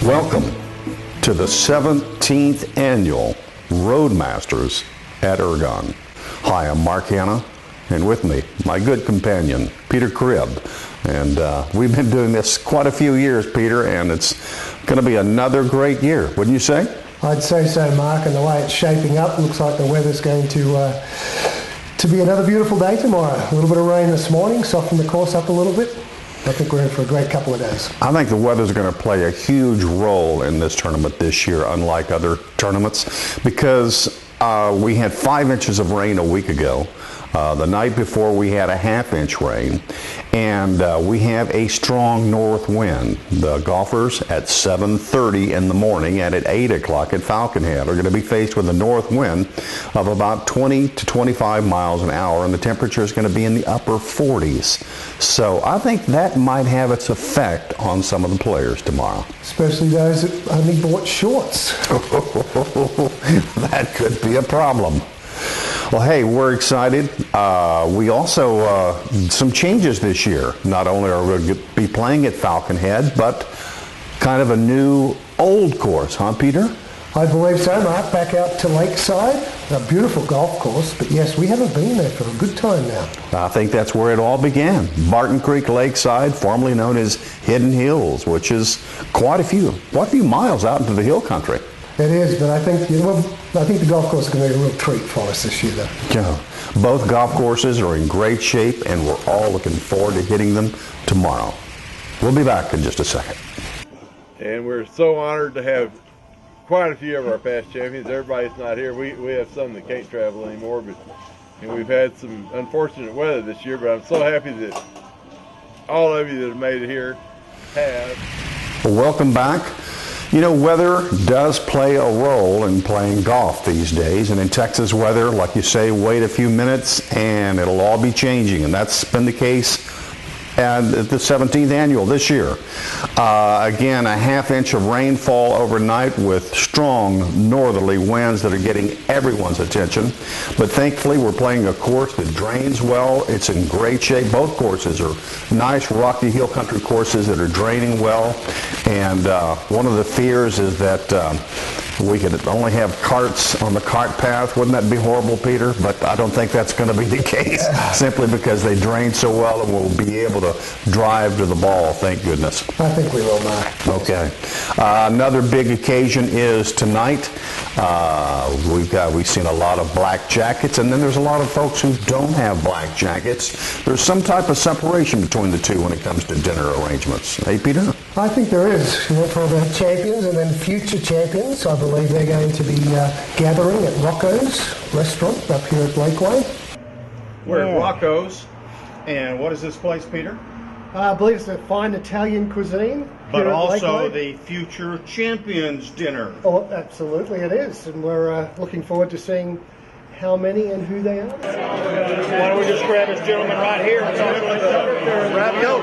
Welcome to the 17th annual Road Masters at Ergon. Hi, I'm Mark Hanna, and with me, my good companion, Peter Cribb. And we've been doing this quite a few years, Peter, and it's going to be another great year, wouldn't you say? I'd say so, Mark, and the way it's shaping up, looks like the weather's going to be another beautiful day tomorrow. A little bit of rain this morning, softened the course up a little bit. I think we're in for a great couple of days. I think the weather's going to play a huge role in this tournament this year, unlike other tournaments, because we had 5 inches of rain a week ago. The night before we had a half-inch rain, and we have a strong north wind. The golfers at 7:30 in the morning and at 8 o'clock at Falcon Head are going to be faced with a north wind of about 20 to 25 miles an hour, and the temperature is going to be in the upper 40s. So I think that might have its effect on some of the players tomorrow. Especially those that only bought shorts. That could be a problem. Well, hey, we're excited. We also, some changes this year. Not only are we going to be playing at Falcon Head, but kind of a new old course, huh, Peter? I believe so, Mark. Back out to Lakeside, a beautiful golf course, but yes, we haven't been there for a good time now. I think that's where it all began. Barton Creek Lakeside, formerly known as Hidden Hills, which is quite a few miles out into the hill country. It is, but I think the golf course is going to be a real treat for us this year, though. Yeah. Both golf courses are in great shape, and we're all looking forward to hitting them tomorrow. We'll be back in just a second. And we're so honored to have quite a few of our past champions. Everybody's not here. We have some that can't travel anymore, and we've had some unfortunate weather this year, but I'm so happy that all of you that have made it here have. Well, welcome back. You know, weather does play a role in playing golf these days, and in Texas weather, like you say, wait a few minutes and it'll all be changing, and that's been the case at the 17th annual this year. Again, a half-inch of rainfall overnight with strong northerly winds that are getting everyone's attention. But thankfully, we're playing a course that drains well. It's in great shape. Both courses are nice, rocky hill country courses that are draining well. And one of the fears is that we could only have carts on the cart path. Wouldn't that be horrible, Peter? But I don't think that's going to be the case, simply because they drain so well and we'll be able to drive to the ball, thank goodness. I think we will, Mark. Okay. Another big occasion is tonight. We've seen a lot of black jackets, and then there's a lot of folks who don't have black jackets. There's some type of separation between the two when it comes to dinner arrangements. Hey, Peter? I think there is. For the champions and then future champions, I believe they're going to be gathering at Rocco's restaurant up here at Lakeway. We're at Rocco's. And what is this place, Peter? I believe it's a fine Italian cuisine. But also the future champions dinner. Oh, absolutely it is. And we're looking forward to seeing how many and who they are. Why don't we just grab this gentleman right here and talk about the ravioli.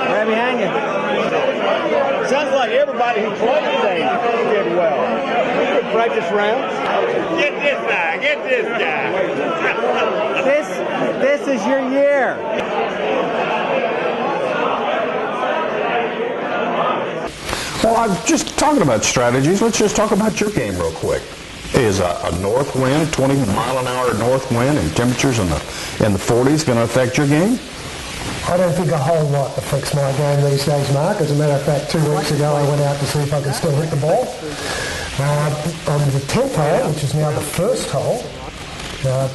Grab me hanging. Sounds like everybody who played today did well. Good practice rounds. Get this guy. Get this guy. This is your year. Well, I'm just talking about strategies. Let's just talk about your game real quick. Is a north wind, 20 mile an hour north wind, and temperatures in the 40s going to affect your game? I don't think a whole lot affects my game these days, Mark. As a matter of fact, 2 weeks ago I went out to see if I could still hit the ball. On the 10th hole, which is now the first hole,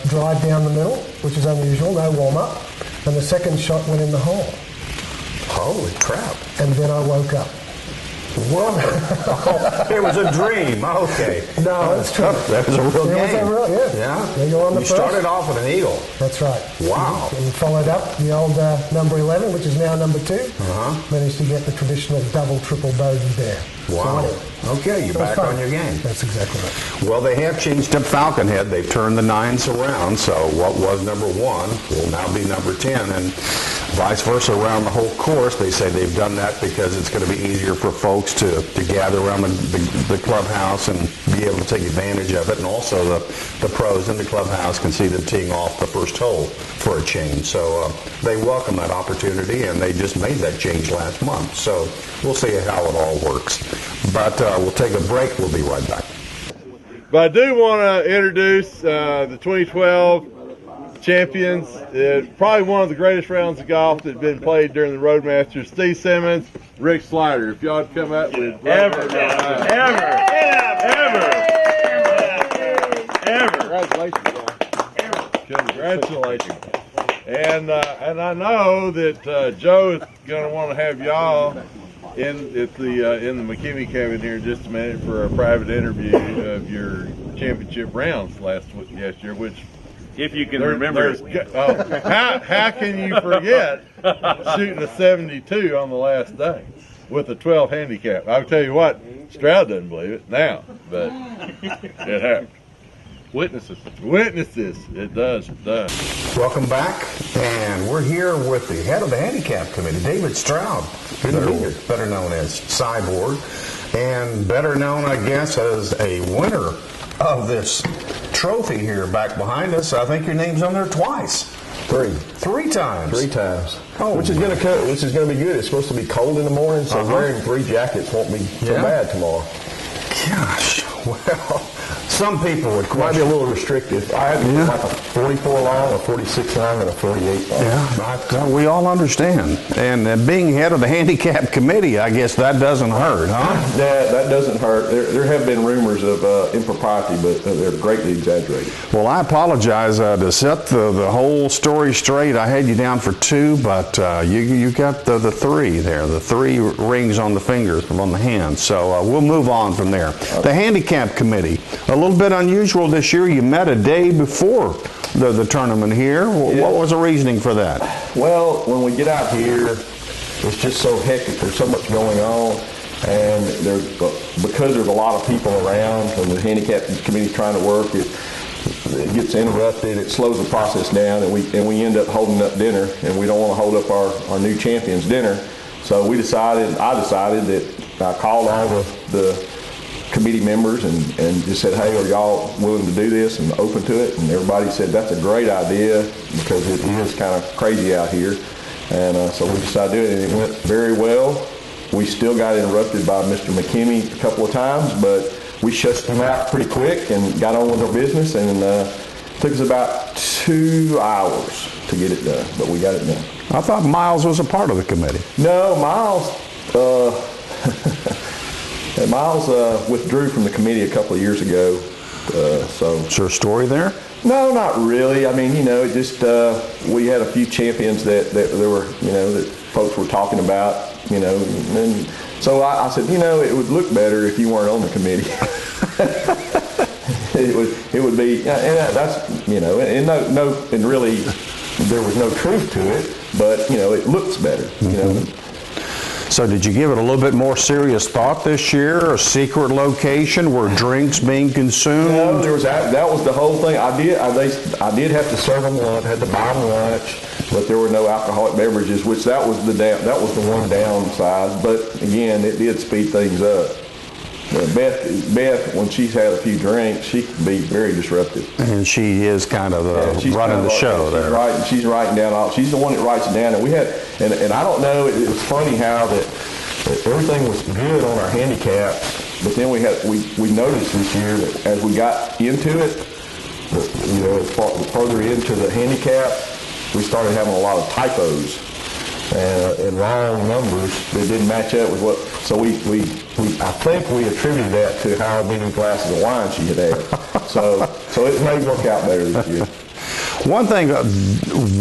drive down the middle, which is unusual, no warm-up, and the second shot went in the hole. Holy crap. And then I woke up. Whoa. It was a dream. Okay. No, that's true. That was a real game. It was a real, yeah. You're on the first. Started off with an eagle. That's right. Wow. And followed up the old number 11, which is now number 2. Managed to get the traditional double, triple bogey there. Wow. So okay, you're back on your game. That's exactly right. Well, they have changed up Falcon Head. They've turned the 9s around, so what was number 1 will now be number 10. And Vice versa around the whole course. They say they've done that because it's going to be easier for folks to gather around the clubhouse and be able to take advantage of it. And also the pros in the clubhouse can see them teeing off the first hole for a change. So they welcome that opportunity, and they just made that change last month. So we'll see how it all works. But we'll take a break. We'll be right back. But I do want to introduce the 2012 champions. Probably one of the greatest rounds of golf that had been played during the Road Masters. Steve Simmons, Rick Slider. If y'all would come out with Ever. Congratulations. And I know that Joe is going to want to have y'all in the McKinney cabin here in just a minute for a private interview of your championship rounds last year, which, If you can remember it. How can you forget shooting a 72 on the last day with a 12 handicap? I'll tell you what, Stroud doesn't believe it now, but it happened. Witnesses. It does. Welcome back, and we're here with the head of the handicap committee, David Stroud, better known as Cyborg, and better known, I guess, as a winner of this trophy here back behind us. I think your name's on there twice. Three times. Oh, which is going to be good. It's supposed to be cold in the morning, so wearing 3 jackets won't be so bad tomorrow. Gosh, well, some people would question. Might be a little restrictive. I had like a 44 long, a 46 long, and a 48 long. Yeah, we all understand. And being head of the handicap committee, I guess that doesn't hurt, huh? Yeah, that doesn't hurt. There have been rumors of impropriety, but they're greatly exaggerated. Well, I apologize to set the whole story straight. I had you down for 2, but you got the 3 there, the 3 rings on the fingers, on the hand. So we'll move on from there. The handicap committee, a little bit unusual this year. You met a day before the tournament here. What was the reasoning for that? Well, when we get out here, it's just so hectic. There's so much going on, and because there's a lot of people around, and the handicap committee's trying to work, it gets interrupted. It slows the process down, and we end up holding up dinner, and we don't want to hold up our new champions dinner. So I decided that I called all the committee members and just said, hey, are y'all willing to do this and open to it? And everybody said that's a great idea because it is kind of crazy out here. And so we decided to do it, and it went very well. We still got interrupted by Mr. McKinney a couple of times, but we shut him out pretty quick and got on with our business, and it took us about 2 hours to get it done, but we got it done. I thought Miles was a part of the committee. No, Miles withdrew from the committee a couple of years ago. Is there a story there? No, not really. I mean, it just we had a few champions that there were, that folks were talking about, and so I said, it would look better if you weren't on the committee. it would be, and that's, and really there was no truth to it, but it looks better, So did you give it a little bit more serious thought this year? A secret location? Were drinks being consumed? No, that was the whole thing. I did have to serve them lunch, had to buy them lunch, but there were no alcoholic beverages, which that was the one downside. But again, it did speed things up. Beth, when she's had a few drinks, she can be very disruptive. And she is kind of running the show there. She's writing down she's the one that writes it down. And we had, and I don't know, it was funny how that everything was good on our handicap, but then we noticed this year that as we got into it, further into the handicap, we started having a lot of typos and wrong numbers that didn't match up with what. So I think we attributed that to how many glasses of wine she had had. So it may work out better this year. One thing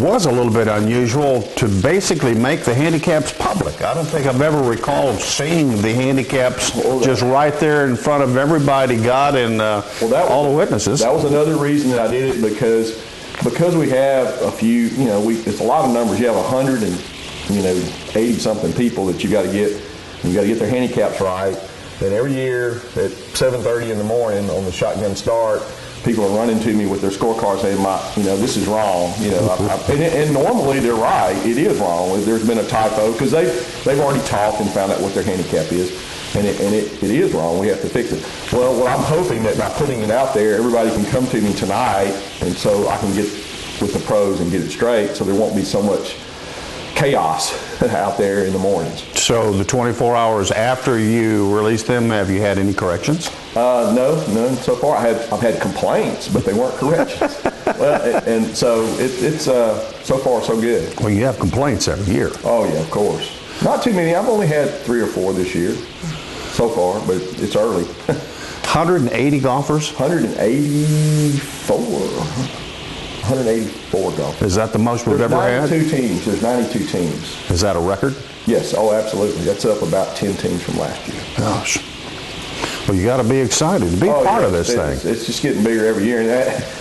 was a little bit unusual to basically make the handicaps public. I don't think I've ever recalled seeing the handicaps just right there in front of everybody, God, and all the witnesses. That was another reason that I did it, because we have a few, it's a lot of numbers. You have 80 something people that you got to get. You got to get their handicaps right. Then every year at 7:30 in the morning on the shotgun start, people are running to me with their scorecards saying, this is wrong. And normally they're right. It is wrong. There's been a typo because they've already talked and found out what their handicap is, and it is wrong. We have to fix it. Well, I'm hoping that by putting it out there, everybody can come to me tonight, and so I can get with the pros and get it straight, so there won't be so much chaos out there in the mornings. So the 24 hours after you release them, have you had any corrections? No, none so far. I've had complaints, but they weren't corrections. And so it's so far so good. Well, you have complaints every year. Oh yeah, of course. Not too many. I've only had 3 or 4 this year so far, but it's early. 180 golfers? 184 golfers. Is that the most we've ever had? 92 teams. There's 92 teams. Is that a record? Yes. Oh, absolutely. That's up about 10 teams from last year. Gosh. Well, you got to be excited to be part of this thing. It's just getting bigger every year. And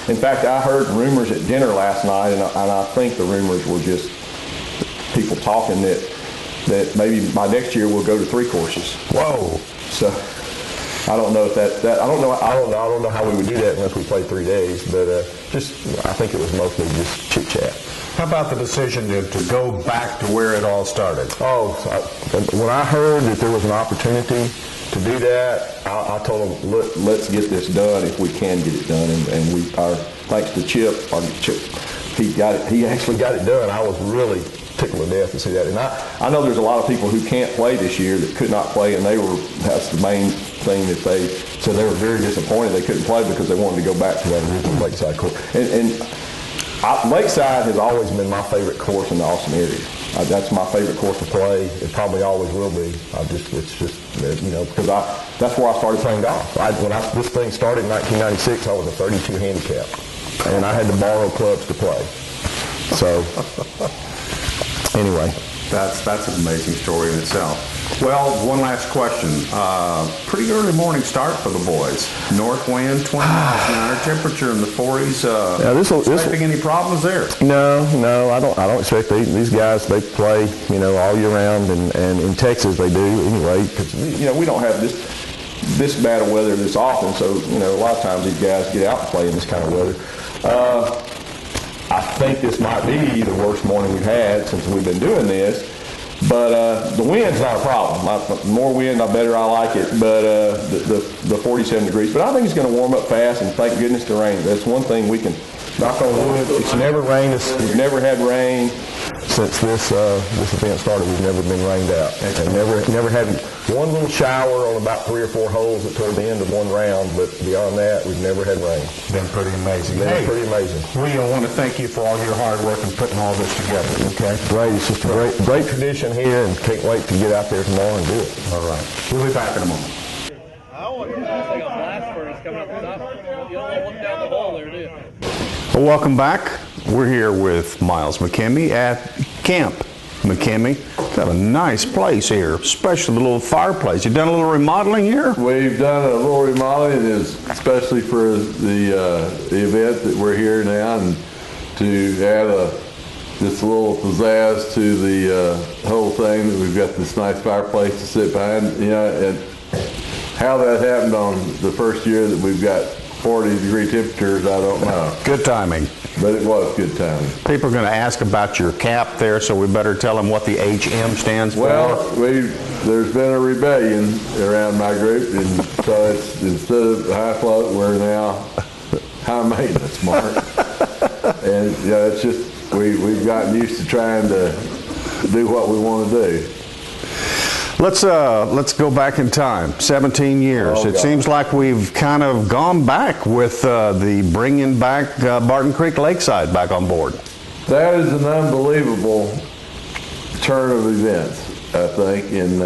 in fact, I heard rumors at dinner last night, and I think the rumors were just people talking that maybe by next year we'll go to 3 courses. Whoa. So I don't know if I don't know how we would do that unless we played 3 days, but I think it was mostly just chit chat. How about the decision to go back to where it all started? When I heard that there was an opportunity to do that, I told them, let's get this done if we can get it done, and thanks to Chip, he actually got it done. I was really tickled to death to see that. And I know there's a lot of people who can't play this year that could not play, and that's the main thing that they said they were very disappointed they couldn't play because they wanted to go back to that original Lakeside course. And Lakeside has always been my favorite course in the Austin area. That's my favorite course to play. It probably always will be. Because that's where I started playing golf. When this thing started in 1996, I was a 32 handicap, and I had to borrow clubs to play. So. Anyway, that's an amazing story in itself. Well, one last question. Pretty early morning start for the boys. North wind, 20 miles an hour, temperature in the 40s. Expecting any problems there? No, I don't expect these guys. They play, all year round, and in Texas they do anyway. Because we don't have this bad of weather this often, so a lot of times these guys get out and play in this kind of weather. I think this might be the worst morning we've had since we've been doing this, but the wind's not a problem. The more wind, the better I like it, but the 47 degrees. But I think it's going to warm up fast, and thank goodness the rain. That's one thing we can knock on wood. It's never rained. We've never had rain since this event started. We've never been rained out, and never had one little shower on about 3 or 4 holes toward the end of one round. But beyond that, we've never had rain. Been pretty amazing. Pretty amazing. We want to thank you for all your hard work and putting all this together. Okay, great. It's just a great tradition here, and can't wait to get out there tomorrow and do it. All right, we'll be back in a moment. I want to see a blast furnace coming up the top. You don't want to look down the hole there, do you? Well, welcome back. We're here with Miles McKimmey at Camp McKimmey. Got a nice place here, especially the little fireplace. You done a little remodeling here? We've done a little remodeling, especially for the event that we're here now, and to add this little pizzazz to the whole thing. That we've got this nice fireplace to sit behind. And how that happened on the first year that we've got 40-degree temperatures, I don't know. Good timing. But it was good timing. People are going to ask about your cap there, so we better tell them what the HM stands for. Well, there's been a rebellion around my group, and so it's, instead of high float, we're now high maintenance, Mark. And it's just we've gotten used to trying to do what we want to do. Let's go back in time. 17 years. It seems like we've kind of gone back with the bringing back Barton Creek Lakeside back on board. That is an unbelievable turn of events, I think, and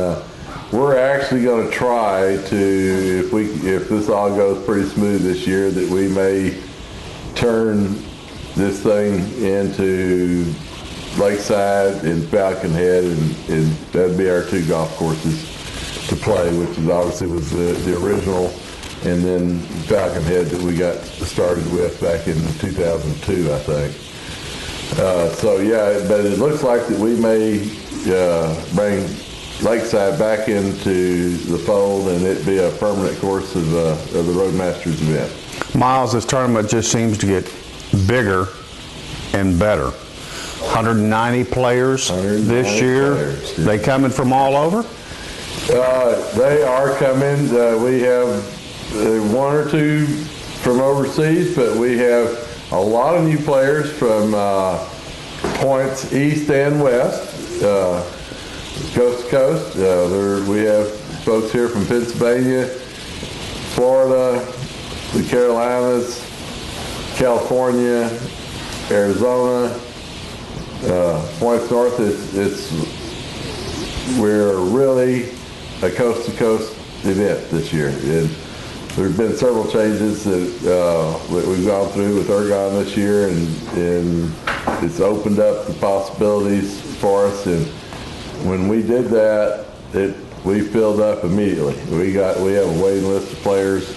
we're actually going to try to, if this all goes pretty smooth this year, that we may turn this thing into Lakeside and Falcon Head, and that'd be our 2 golf courses to play, which is obviously was the original, and then Falcon Head that we got started with back in 2002, I think. But it looks like that we may bring Lakeside back into the fold, and it be a permanent course of the Road Masters event. Miles, this tournament just seems to get bigger and better. 190 players this year. Players, yeah. They coming from all over? They are coming. We have one or two from overseas, but we have a lot of new players from points east and west, coast to coast. We have folks here from Pennsylvania, Florida, the Carolinas, California, Arizona, points north. We're really a coast-to-coast event this year. And there's been several changes that we've gone through with Ergon this year, and it's opened up the possibilities for us. And when we did that, we filled up immediately. We have a waiting list of players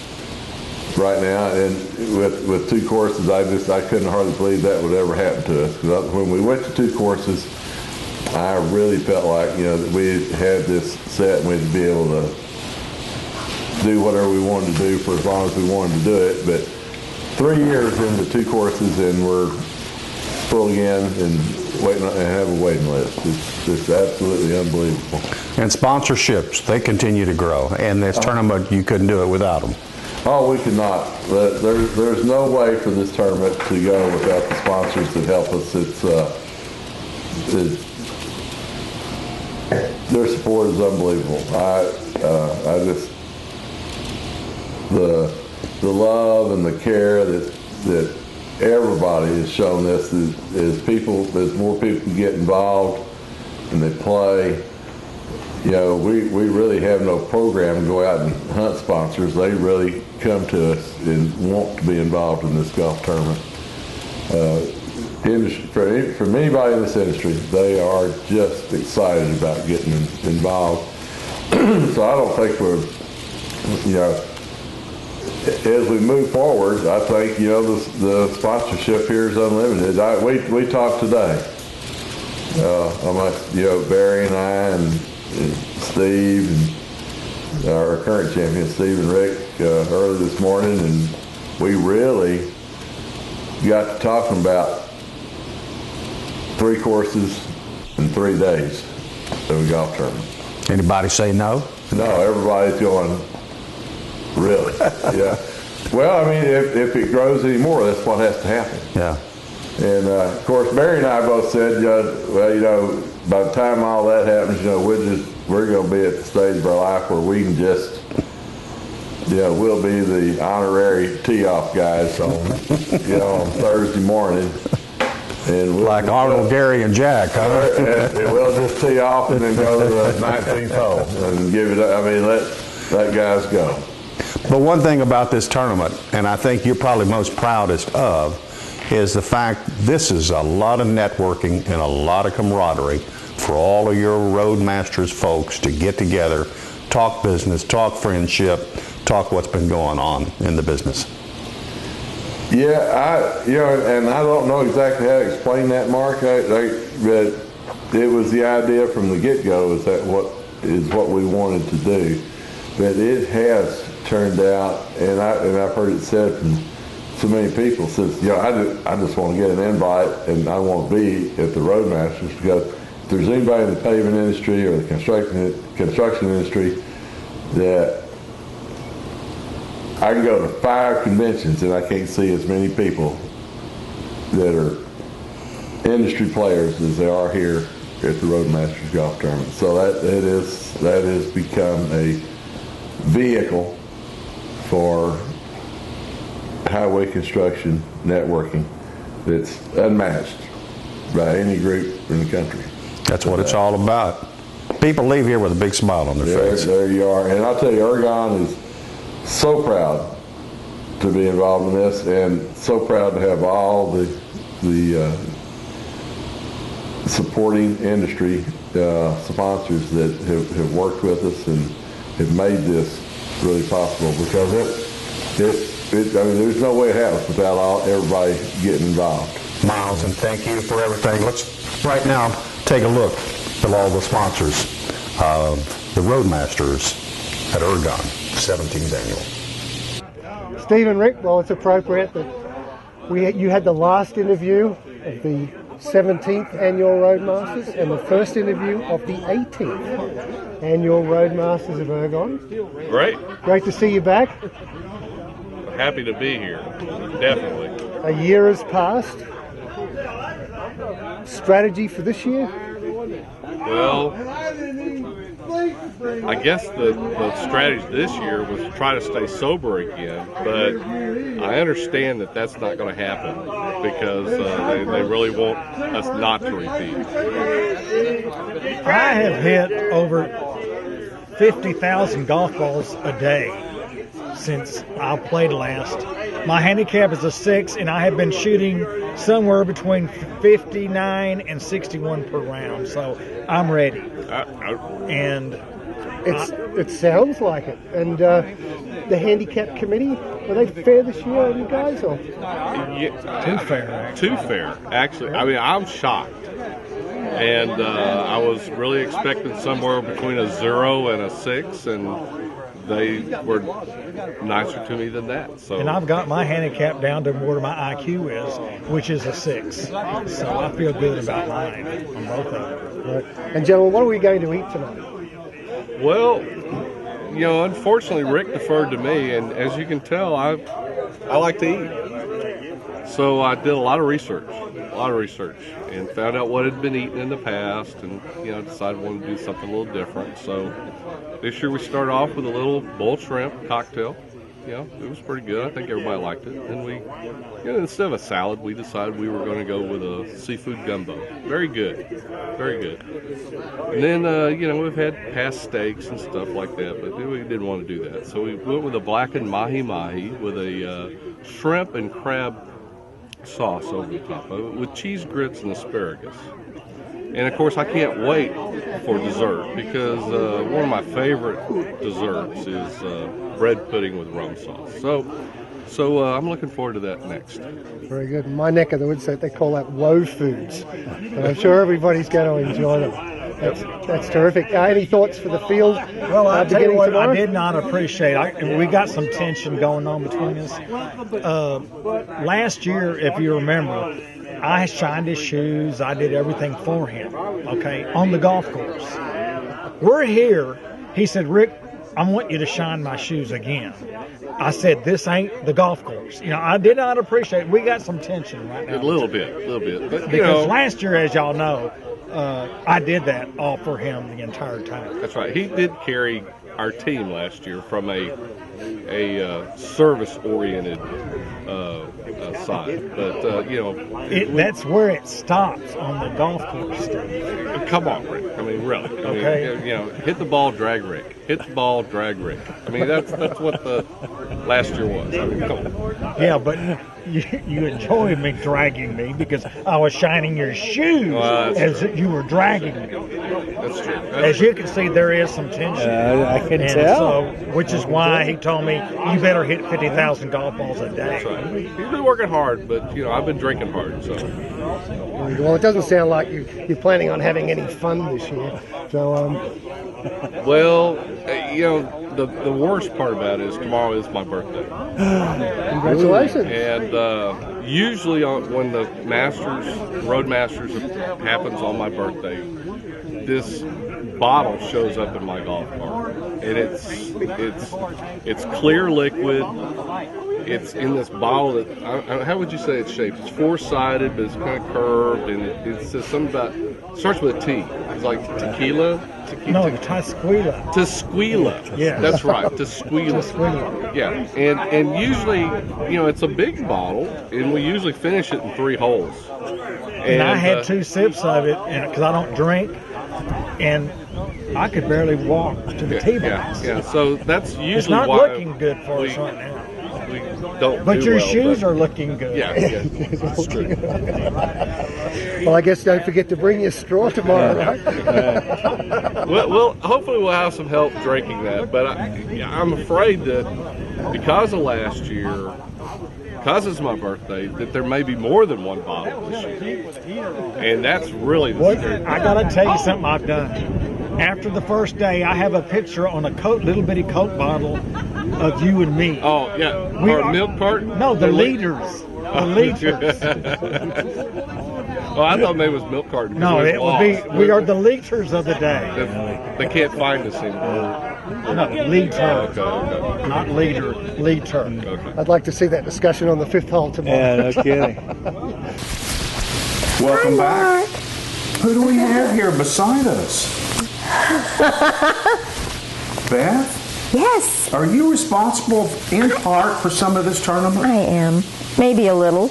right now, and with two courses, I couldn't hardly believe that would ever happen to us. When we went to two courses, I really felt like that we had this set and we'd be able to do whatever we wanted to do for as long as we wanted to do it. But 3 years into two courses and we're full again and have a waiting list. It's absolutely unbelievable. And sponsorships, they continue to grow. And this tournament, you couldn't do it without them. Oh, we could not. There's no way for this tournament to go without the sponsors that help us. Their support is unbelievable. The love and the care that everybody has shown this as more people get involved and they play. We really have no program to go out and hunt sponsors. They really come to us and want to be involved in this golf tournament. From anybody in this industry, they are just excited about getting involved. So I don't think as we move forward, I think, the sponsorship here is unlimited. We talked today. Barry and I and Steve and our current champion, Steve and Rick, early this morning, and we really got to talking about 3 courses in 3 days of a golf tournament. Anybody say no? No, everybody's going, really? Yeah. Well, I mean, if it grows anymore, that's what has to happen. Yeah. And of course, Barry and I both said, by the time all that happens, we're going to be at the stage of our life where we can just, we'll be the honorary tee-off guys on Thursday morning. And we'll like Arnold, Gary, and Jack, huh? And we'll just tee off and then go to the 19th hole and give it. Let guys go. But one thing about this tournament, and I think you're probably most proudest of, is the fact this is a lot of networking and a lot of camaraderie for all of your Road Masters folks to get together, talk business, talk friendship, talk what's been going on in the business. Yeah, and I don't know exactly how to explain that, Mark. But it was the idea from the get-go is what we wanted to do. But it has turned out, and I've heard it said from so many people, says, I just want to get an invite and I want to be at the Road Masters, because if there's anybody in the paving industry or the construction industry that I can go to 5 conventions and I can't see as many people that are industry players as there are here at the Road Masters Golf Tournament. So that has become a vehicle for highway construction networking that's unmatched by any group in the country. That's what it's all about. People leave here with a big smile on their face. There you are. And I'll tell you, Ergon is so proud to be involved in this, and so proud to have all the supporting industry sponsors that have worked with us and have made this really possible, because there's no way it happens without everybody getting involved. Miles, and thank you for everything. Let's right now take a look at all the sponsors of the Road Masters at Ergon 17th Annual. Steve and Rick, well, it's appropriate that you had the last interview of the 17th Annual Road Masters and the first interview of the 18th Annual Road Masters of Ergon. Great to see you back. Happy to be here, definitely. A year has passed. Strategy for this year? Well, I guess the strategy this year was to try to stay sober again, but I understand that that's not going to happen because they really want us not to repeat. I have hit over 50,000 golf balls a day since I played last. My handicap is a 6, and I have been shooting somewhere between 59 and 61 per round, so I'm ready. And it sounds like it. And the handicap committee, were they fair this year on you guys? Or? Too fair. Too fair, actually. I mean, I'm shocked. And I was really expecting somewhere between a 0 and a 6, and they were nicer to me than that. So, and I've got my handicap down to where my IQ is, which is a 6. So I feel good about mine on both of them. Right. And gentlemen, what are we going to eat tonight? Well, you know, unfortunately, Rick deferred to me, and as you can tell, I like to eat. So I did a lot of research, and found out what had been eaten in the past, and decided I wanted to do something a little different. So this year we started off with a little bull shrimp cocktail. It was pretty good. I think everybody liked it. And we, instead of a salad, we decided we were going to go with a seafood gumbo. Very good, very good. And then we've had past steaks and stuff like that, but we didn't want to do that. So we went with a blackened mahi-mahi with a shrimp and crab sauce over the top of it with cheese grits and asparagus. And of course I can't wait for dessert because one of my favorite desserts is bread pudding with rum sauce. So I'm looking forward to that next. Very good. In my neck of the woods, they call that woe foods. But I'm sure everybody's going to enjoy them. That's terrific. Any thoughts for the field? Well, I'll tell you what, tomorrow? I did not appreciate. We got some tension going on between us. Last year, if you remember, I shined his shoes. I did everything for him, okay, on the golf course. We're here. He said, Rick, I want you to shine my shoes again. I said, this ain't the golf course. I did not appreciate it. We got some tension right now. A little bit. But, because last year, as y'all know, I did that all for him the entire time. That's right. He did carry our team last year from a service-oriented side, but that's where it stops on the golf course. Come on, Rick. I mean, really. Okay. Hit the ball, drag Rick. Hit the ball, drag Rick. I mean, that's what the last year was. I mean, come on. Yeah, but you enjoyed me dragging me because I was shining your shoes as you were dragging me. That's true. As you can see, there is some tension. I can tell. So, which is why he told me you better hit 50,000 golf balls a day. That's right. He's been working hard, but I've been drinking hard. So. Well, it doesn't sound like you're planning on having any fun this year. So. Well, the worst part about it is tomorrow is my birthday. Congratulations. And usually when the Road Masters happens on my birthday, this bottle shows up in my golf cart, and it's clear liquid. It's in this bottle that how would you say it's shaped? It's four-sided, but it's kind of curved, and it says something about. It starts with a T. It's like tequila. No, Tasquila. Tasquila. Yeah, that's right. Tasquila. Yeah, and usually, it's a big bottle, and we usually finish it in 3 holes. And I had 2 sips of it, because I don't drink, and I could barely walk to the tee box. Yeah. So that's usually it's not why looking good for us right now. We don't. But your shoes are looking good. Yeah, that's true. Well, I guess don't forget to bring your straw tomorrow, right? Well, hopefully we'll have some help drinking that. But I'm afraid that because of last year, because it's my birthday, that there may be more than 1 bottle this year. And that's really the scary. I got to tell you something I've done. After the first day, I have a picture on a little bitty Coke bottle of you and me. Oh, yeah. Or milk carton? No, the leaders. The leaders. Oh, I thought maybe it was milk carton. No, it would be. We are the leaders of the day. They can't find us anymore. No, leader. Okay. Not leader. Leader. Okay. I'd like to see that discussion on the 5th hole tomorrow. Yeah, no kidding. Welcome back. Who do we have here beside us? Beth? Yes, Are you responsible in part for some of this tournament? I am. Maybe a little.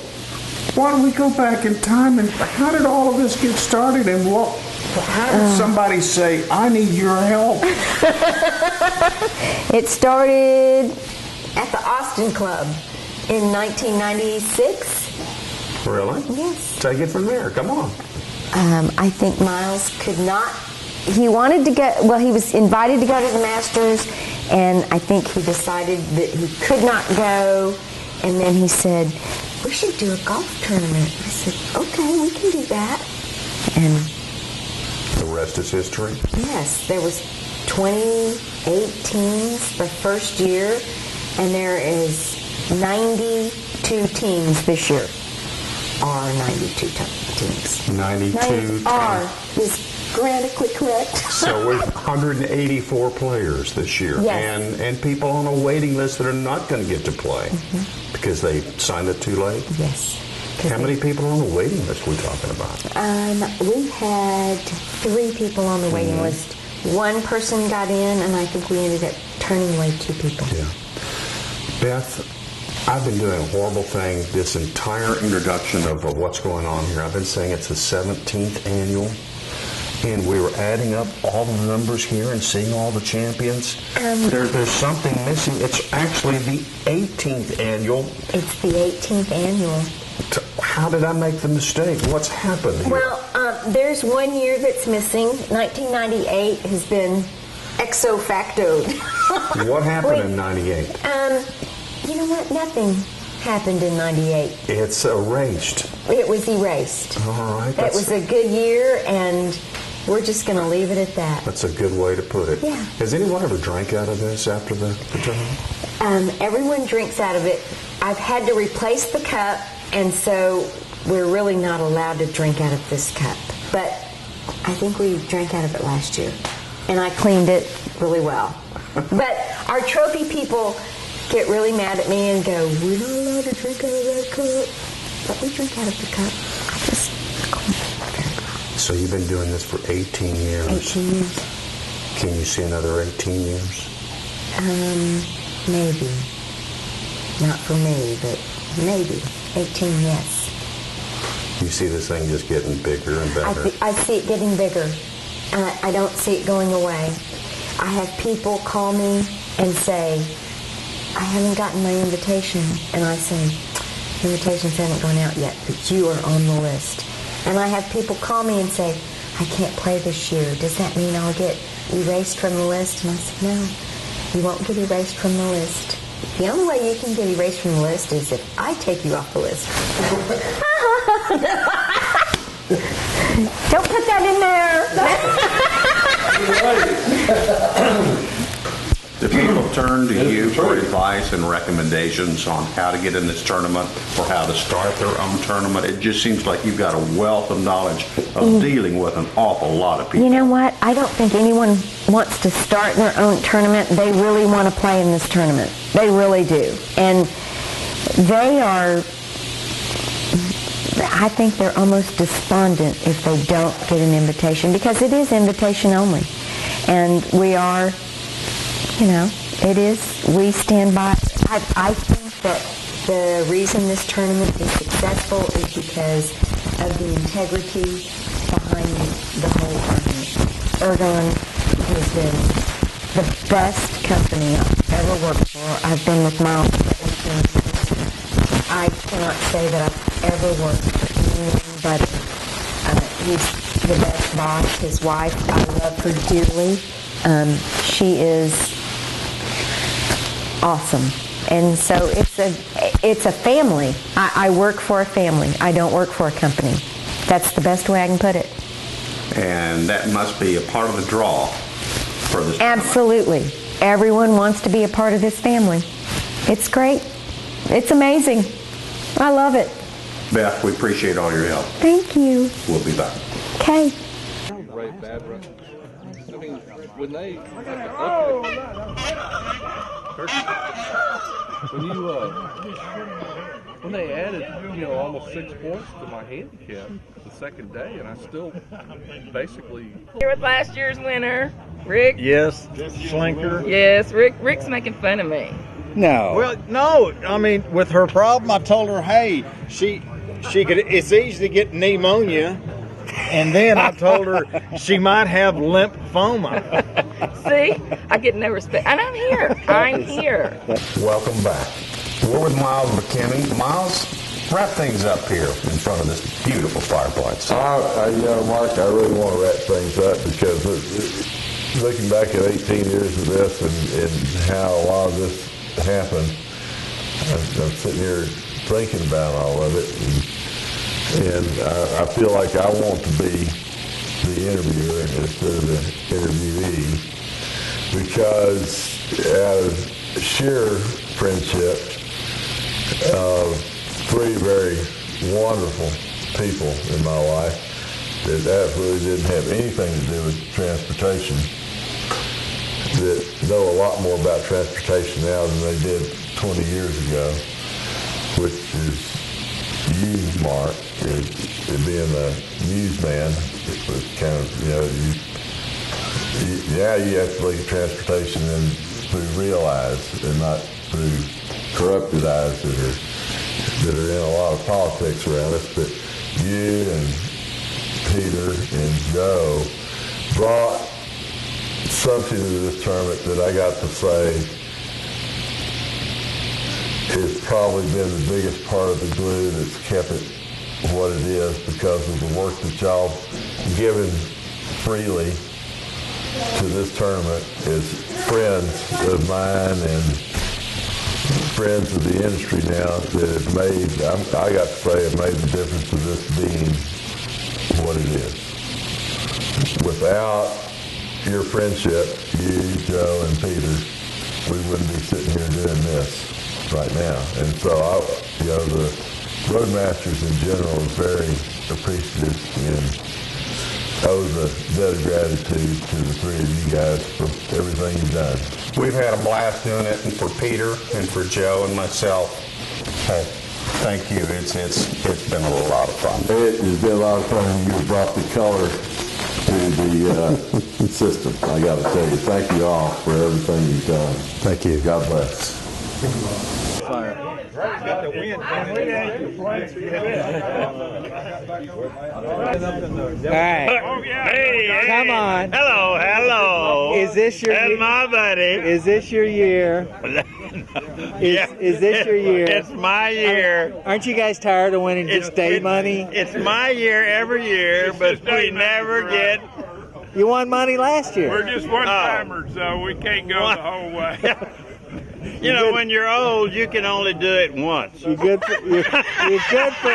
Why don't we go back in time and how did all of this get started and how did somebody say, I need your help? It started at the Austin Club in 1996. Really? Yes. Take it from there. Come on. I think Miles could not. He wanted to go. Well, he was invited to go to the Masters, and I think he decided that he could not go. And then he said, "We should do a golf tournament." I said, "Okay, we can do that." And The rest is history. yes, there was 28 teams the first year, and there is 92 teams this year. Are 92 teams. 92. Are is grammatically correct. So we're 184 players this year. Yes. And people on a waiting list that are not going to get to play because they signed it too late. Yes. How many people on the waiting list are we talking about? We had 3 people on the waiting list. One person got in, and I think we ended up turning away 2 people. Yeah. Beth, I've been doing a horrible thing this entire introduction of what's going on here. I've been saying it's the 17th annual, and we were adding up all the numbers here and seeing all the champions. There's something missing. It's actually the 18th annual. It's the 18th annual. How did I make the mistake? What's happened here? Well, there's 1 year that's missing. 1998 has been exo factoed. What happened in 98? You know what? Nothing happened in 98. It's erased. It was erased. All right. It was a good year, and we're just going to leave it at that. That's a good way to put it. Yeah. Has anyone ever drank out of this after the tournament? Everyone drinks out of it. I've had to replace the cup, and so we're really not allowed to drink out of this cup. But I think we drank out of it last year, and I cleaned it really well. But our trophy people get really mad at me and go, "We're not allowed to drink out of that cup." But we drink out of the cup. I just clean it very well. So you've been doing this for 18 years. 18 years. Can you see another 18 years? Maybe. Not for me, but maybe. 18, yes. You see this thing just getting bigger and better? I see it getting bigger. I don't see it going away. I have people call me and say, "I haven't gotten my invitation." And I say, "Invitations haven't gone out yet, but you are on the list." And I have people call me and say, "I can't play this year. Does that mean I'll get erased from the list?" And I said, "No, you won't get erased from the list. The only way you can get erased from the list is if I take you off the list." Don't put that in there. Do people turn to you for advice and recommendations on how to get in this tournament or how to start their own tournament? It just seems like you've got a wealth of knowledge of dealing with an awful lot of people. You know what? I don't think anyone wants to start their own tournament. They really want to play in this tournament. They really do. And they are, I think they're almost despondent if they don't get an invitation, because it is invitation only. And we are, you know, it is, we stand by. I think that the reason this tournament is successful is because of the integrity behind the whole tournament. Ergon has been the best company I've ever worked for. I've been with Miles for 18 years. I cannot say that I've ever worked for anyone better. He's the best boss. His wife, I love her dearly. She is awesome. And so it's a family. I work for a family. I don't work for a company. That's the best way I can put it. And that must be a part of the draw for this. Absolutely. everyone wants to be a part of this family. It's great. It's amazing. I love it. Beth, we appreciate all your help. Thank you. We'll be back. Okay. Right, bad, right? I mean, when they when they added, almost 6 points to my handicap the second day, and I still basically Here with last year's winner, Rick. Yes, Schlenker. Yes, Rick's making fun of me. No. Well, no. I mean, with her problem, I told her, hey, she could. It's easy to get pneumonia, and then I told her she might have lymphoma. See, I get no respect, and I'm here. I'm here. Welcome back. We're with Miles McKinney. Miles, wrap things up here in front of this beautiful fireplace. Mark, I really want to wrap things up because looking back at 18 years of this and how a lot of this happened, I'm sitting here thinking about all of it, and I feel like I want to be the interviewer instead of the interviewee, because out of sheer friendship of 3 very wonderful people in my life that absolutely didn't have anything to do with transportation, that know a lot more about transportation now than they did 20 years ago, which is you, Mark, being a newsman. It was kind of, you have to look at transportation and through real eyes and not through corrupted eyes that are in a lot of politics around us. But you and Peter and Joe brought something to this tournament that I got to say has probably been the biggest part of the glue that's kept it what it is, because of the work that y'all given freely to this tournament as friends of mine and friends of the industry now that have made, I got to say, have made the difference of this being what it is. Without your friendship, you, Joe, and Peter, we wouldn't be sitting here doing this right now. And so, the Road Masters in general is very appreciative and owes a debt of gratitude to the 3 of you guys for everything you've done. We've had a blast doing it, and for Peter and for Joe and myself, thank you. It's been a lot of fun. It has been a lot of fun, and you brought the color to the system. I got to tell you, thank you all for everything you've done. Thank you. God bless. Got the wind. All right. Hey, Come on. Hello. Is this your That's year? my buddy. Is this your year? Is this your year? It's my year. Aren't you guys tired of winning just day money? It's my year every year, but we never get. You won money last year. We're just one-timers, so we can't go the whole way. When you're old, you can only do it once. You're good for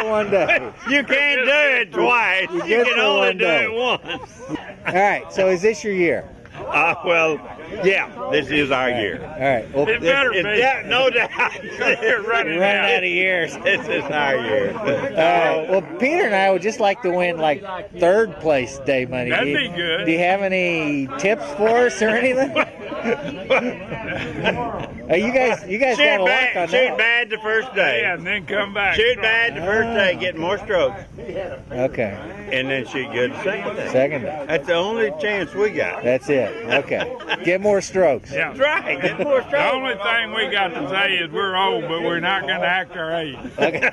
one day. You can't do it twice. You can only do it once. All right, so is this your year? Yeah, this is our year. All right. Well, It better be. No doubt. They're running out of years. This is our year. well, Peter and I would just like to win like 3rd place day money. That'd be good. Do you have any tips for us or anything? You guys got a luck on that. Shoot bad the first day. Yeah, and then come back. Shoot bad the first day, get more strokes. Okay. And then shoot good the second day. Second day. That's the only chance we got. That's it. Okay. Get more strokes. Yeah. That's right. Get more strokes. The only thing we got to say is we're old, but we're not going to act our age. Okay.